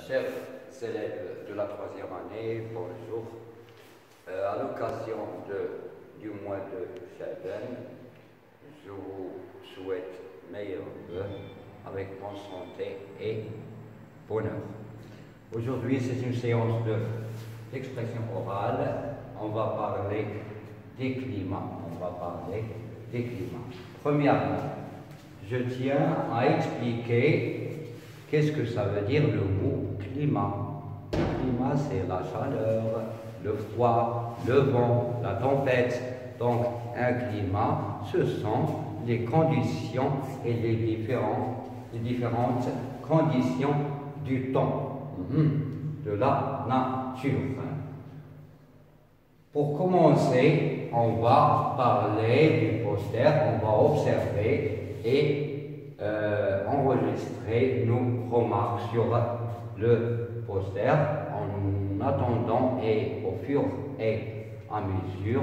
Chers élèves de la troisième année, bonjour. À l'occasion du mois de Chaban, je vous souhaite meilleurs vœux avec bonne santé et bonheur. Aujourd'hui, c'est une séance d'expression orale. On va parler des climats. Premièrement, je tiens à expliquer qu'est-ce que ça veut dire le mot climat. Le climat, c'est la chaleur, le froid, le vent, la tempête. Donc, un climat, ce sont les conditions et les différentes conditions du temps, de la nature. Pour commencer, on va parler du poster, on va observer et enregistrer nos remarques sur le poster. En attendant et au fur et à mesure,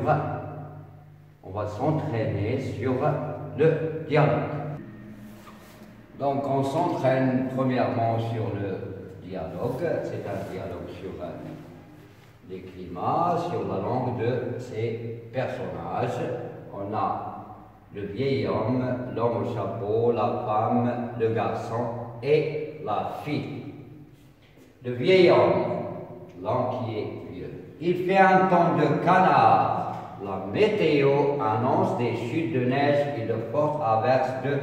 on va s'entraîner sur le dialogue. Donc on s'entraîne premièrement sur le dialogue, c'est un dialogue sur les climats, sur la langue de ces personnages. On a le vieil homme, l'homme au chapeau, la femme, le garçon et la fille. Le vieil homme, l'homme qui est vieux. Il fait un temps de canard. La météo annonce des chutes de neige et de fortes averses de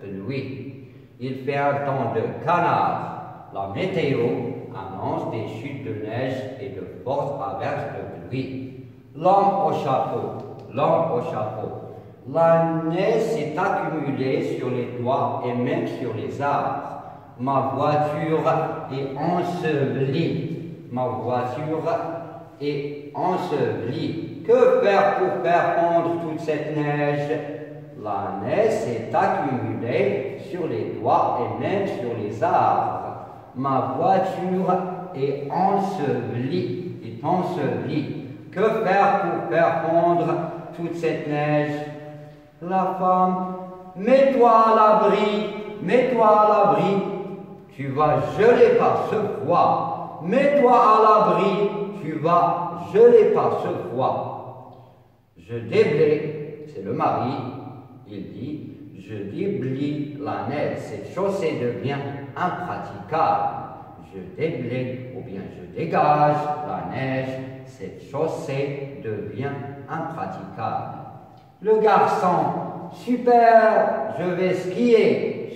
pluie. Il fait un temps de canard. La météo annonce des chutes de neige et de fortes averses de pluie. L'homme au chapeau. La neige s'est accumulée sur les toits et même sur les arbres. Ma voiture est ensevelie. Que faire pour faire fondre toute cette neige? La neige s'est accumulée sur les toits et même sur les arbres. Ma voiture est ensevelie. Que faire pour faire fondre toute cette neige? La femme, mets-toi à l'abri, tu vas geler par ce froid. Mets-toi à l'abri, tu vas geler par ce froid. Je déblaye, c'est le mari, il dit, je déblaye la neige, cette chaussée devient impraticable. Je déblaye ou bien je dégage la neige, cette chaussée devient impraticable. Le garçon, super, je vais skier.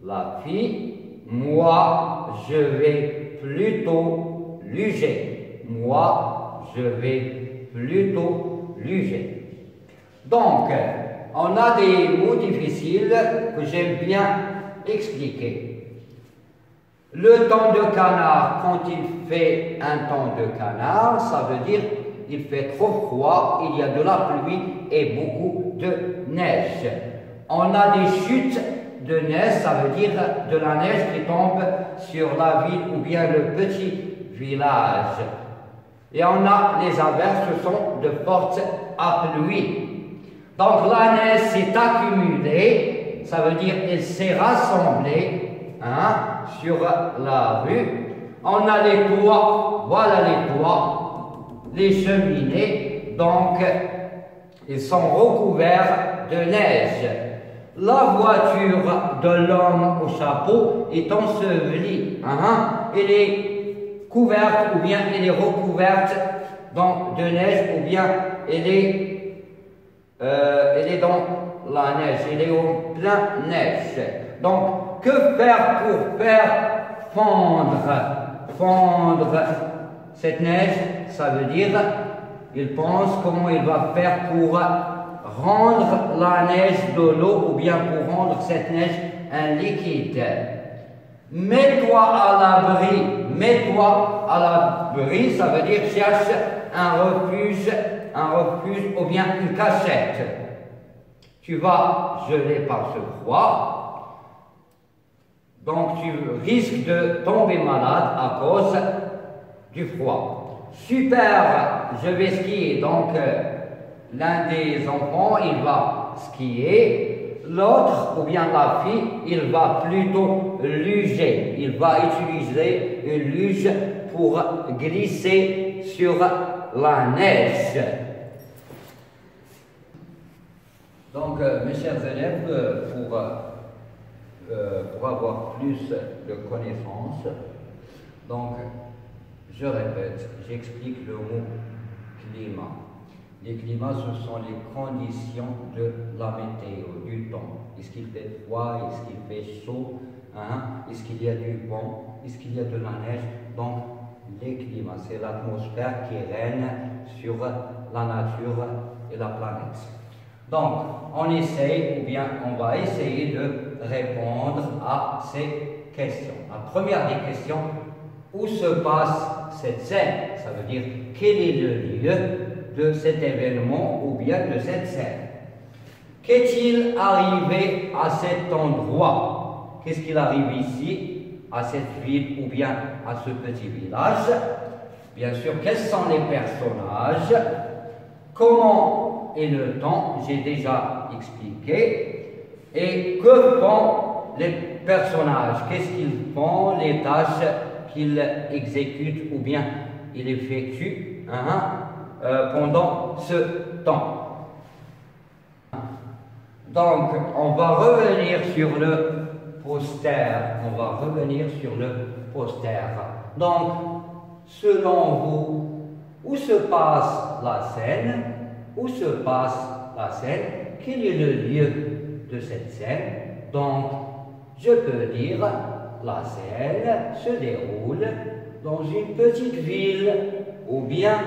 La fille, moi, je vais plutôt luger. Donc, on a des mots difficiles que j'aime bien expliquer. Le temps de canard, quand il fait un temps de canard, ça veut dire il fait trop froid, il y a de la pluie et beaucoup de neige. On a des chutes de neige, ça veut dire de la neige qui tombe sur la ville ou bien le petit village. Et on a les averses, ce sont de fortes pluies. Donc la neige s'est accumulée, ça veut dire elle s'est rassemblée sur la rue. On a les toits, voilà les toits. Les cheminées, donc, ils sont recouverts de neige. La voiture de l'homme au chapeau est ensevelie. Elle est couverte ou bien elle est recouverte de neige ou bien elle est dans la neige, elle est en plein neige. Donc, que faire pour faire fondre cette neige? Ça veut dire, il pense comment il va faire pour rendre la neige de l'eau ou bien pour rendre cette neige un liquide. Mets-toi à l'abri, ça veut dire cherche un refuge ou bien une cachette. Tu vas geler par ce froid, donc tu risques de tomber malade à cause du froid. Super, je vais skier. Donc, l'un des enfants, il va skier. l'autre, ou bien la fille, il va plutôt luger. Il va utiliser une luge pour glisser sur la neige. Donc, mes chers élèves, pour avoir plus de connaissances, donc, je répète, j'explique le mot climat. Les climats, ce sont les conditions de la météo, du temps. Est-ce qu'il fait froid? Est-ce qu'il fait chaud? Est-ce qu'il y a du vent? Est-ce qu'il y a de la neige? Donc, les climats, c'est l'atmosphère qui règne sur la nature et la planète. Donc, on essaye, ou bien on va essayer de répondre à ces questions. La première des questions, où se passe cette scène? Ça veut dire, quel est le lieu de cet événement ou bien de cette scène? Qu'est-il arrivé à cet endroit? Qu'est-ce qu'il arrive ici, à cette ville ou bien à ce petit village? Bien sûr, quels sont les personnages? Comment est le temps? J'ai déjà expliqué. Et que font les personnages? Qu'est-ce qu'ils font? Les tâches qu'ils exécutent ou bien ils effectuent pendant ce temps. Donc, on va revenir sur le poster. Donc, selon vous, où se passe la scène? Quel est le lieu de cette scène? Donc, je peux dire, la scène se déroule dans une petite ville, ou bien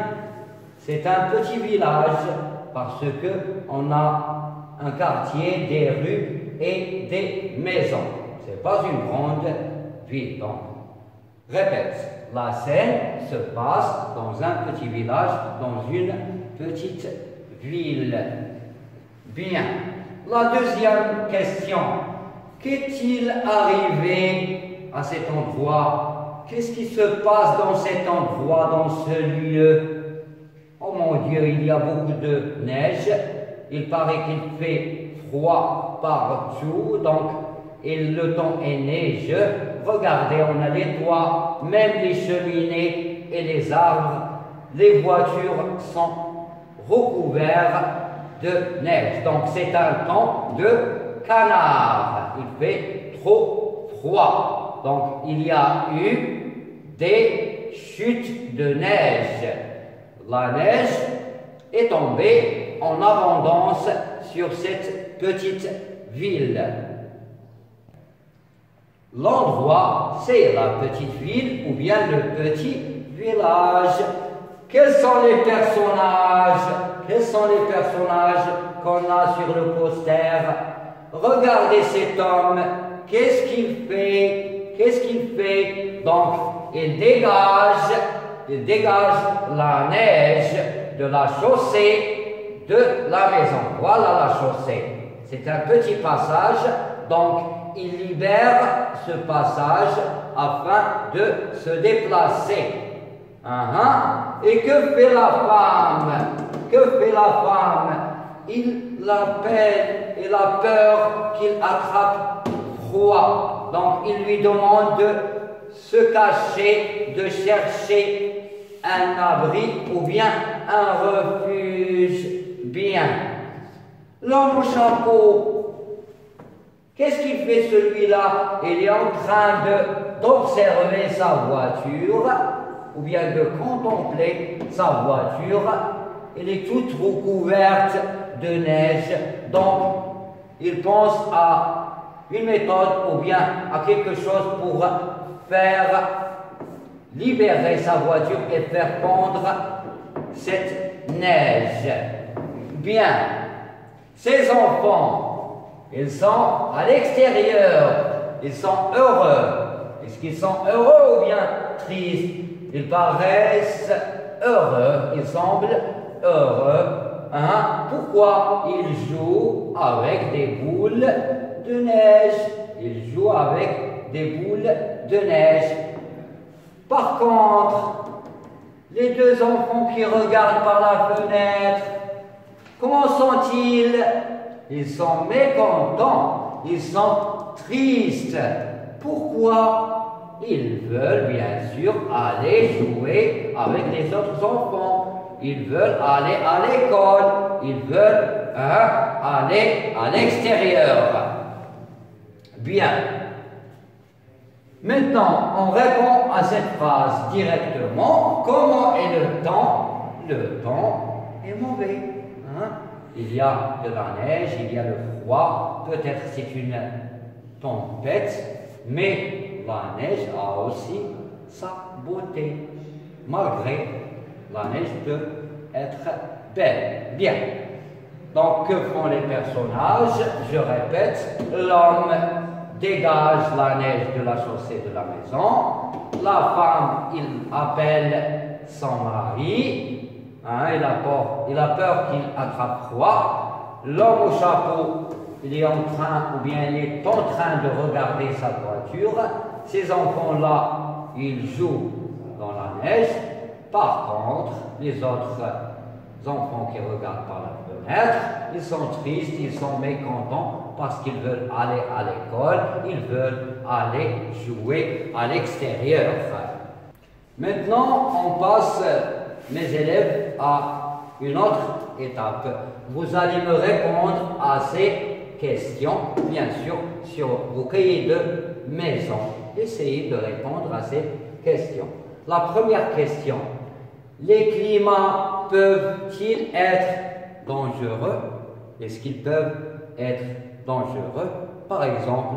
c'est un petit village, parce que on a un quartier, des rues et des maisons. C'est pas une grande ville. Donc, répète, la scène se passe dans un petit village, dans une petite ville. Bien. La deuxième question. Qu'est-il arrivé à cet endroit? Qu'est-ce qui se passe dans cet endroit, dans ce lieu? Oh mon Dieu, il y a beaucoup de neige. Il paraît qu'il fait froid partout, donc et le temps est neigeux. Regardez, on a les toits, même les cheminées et les arbres. Les voitures sont recouvertes de neige. Donc c'est un temps de canard. Il fait trop froid. Donc il y a eu des chutes de neige. La neige est tombée en abondance sur cette petite ville. L'endroit, c'est la petite ville ou bien le petit village. Quels sont les personnages? Qu'on a sur le poster? Regardez cet homme. Qu'est-ce qu'il fait? Donc, il dégage la neige de la chaussée de la maison. Voilà la chaussée. C'est un petit passage, donc il libère ce passage afin de se déplacer. Et que fait la femme? Il a peine et la peur qu'il attrape froid. Donc il lui demande de se cacher, de chercher un abri ou bien un refuge. Bien. L'homme au chapeau, qu'est-ce qu'il fait celui-là? Il est en train d'observer sa voiture ou bien de contempler sa voiture. Elle est toute recouverte de neige. Donc, il pense à une méthode ou bien à quelque chose pour faire libérer sa voiture et faire fondre cette neige. Bien. Ces enfants, ils sont à l'extérieur. Ils sont heureux. Est-ce qu'ils sont heureux ou bien tristes? Ils paraissent heureux. Ils semblent heureux. Pourquoi? Ils jouent avec des boules de neige. Par contre, les deux enfants qui regardent par la fenêtre, comment sont-ils? ils sont mécontents, ils sont tristes. Pourquoi? Ils veulent bien sûr aller jouer avec les autres enfants. Ils veulent aller à l'école. Ils veulent aller à l'extérieur. Bien. Maintenant, on répond à cette phrase directement. Comment est le temps? Le temps est mauvais. Il y a de la neige, il y a le froid, peut-être c'est une tempête, mais la neige a aussi sa beauté. Malgré la neige peut être belle. Bien. Donc, que font les personnages? Je répète, l'homme dégage la neige de la chaussée de la maison. La femme, il appelle son mari. Il a peur qu'il attrape froid. L'homme au chapeau, il est en train de regarder sa voiture. Ces enfants-là, ils jouent dans la neige. Par contre, les autres enfants qui regardent par la fenêtre, ils sont tristes, ils sont mécontents parce qu'ils veulent aller à l'école, ils veulent aller jouer à l'extérieur. Maintenant, on passe, mes élèves, à une autre étape. Vous allez me répondre à ces questions, bien sûr, sur vos cahiers de maison. Essayez de répondre à ces questions. La première question, les climats peuvent-ils être dangereux? Est-ce qu'ils peuvent être dangereux? Par exemple,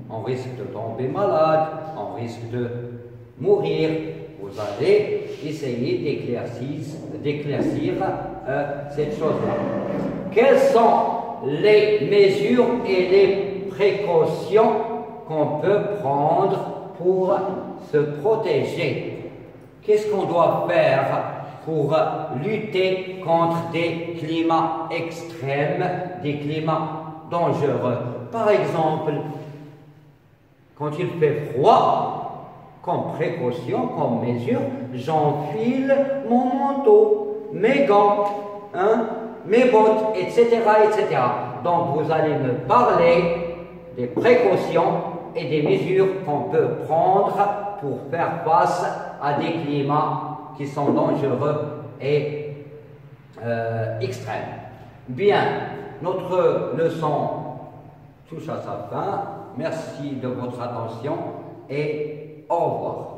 on risque de tomber malade, on risque de mourir. Vous allez essayer d'éclaircir cette chose-là. Quelles sont les mesures et les précautions qu'on peut prendre pour se protéger? Qu'est-ce qu'on doit faire pour lutter contre des climats extrêmes, des climats dangereux? Par exemple, quand il fait froid, comme précaution, comme mesure, j'enfile mon manteau, mes gants, mes bottes, etc., etc. Donc, vous allez me parler des précautions et des mesures qu'on peut prendre pour faire face à des climats qui sont dangereux et extrêmes. Bien, notre leçon touche à sa fin. Merci de votre attention et au revoir.